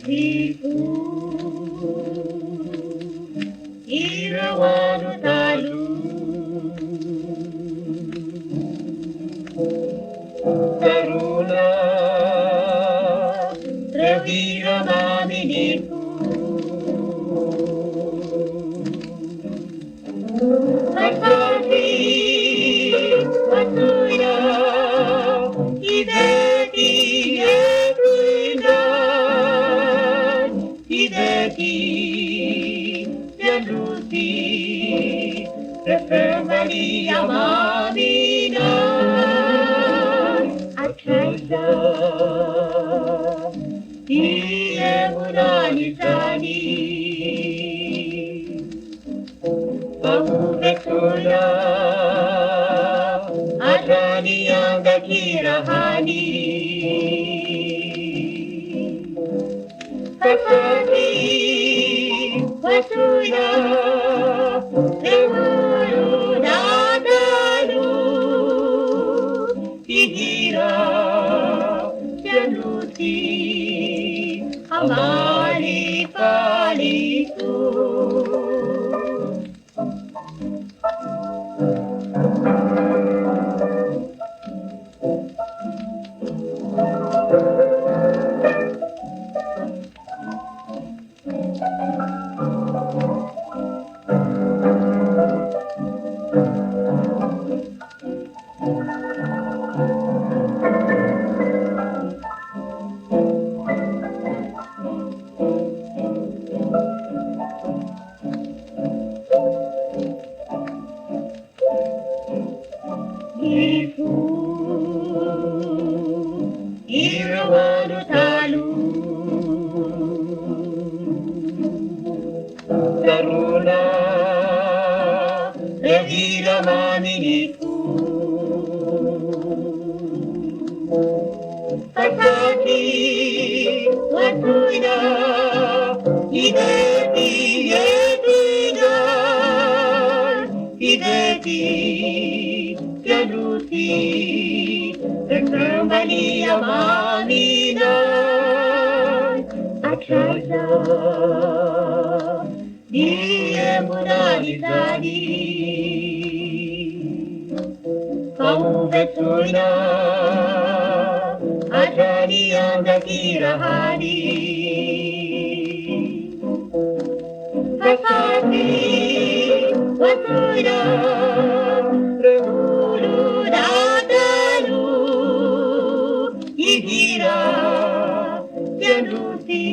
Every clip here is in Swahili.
Itu Irawan Talu Karuna Revira Maminiku Pasati Patuira Ideti Etuina Ideti Jaluti Refer Maria Mamina Achaisa Ie Munanizani Pahubekula Adani Anga Kirahani Pasati Patuina Lehulu Nadalu Ihira Jaluti Amali Palitu Itu Irawan Talu Karuna Revira Maminiku Pasati Patuina Ideti Etuina Ideti Jaluti Rekambali Amamina Achaisa Ie Munanizani Pahubekula Adani Anga Kirahani Pasati Patuina Rehulu Nadalu Ihira Jaluti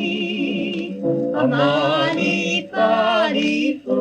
Amali Palifu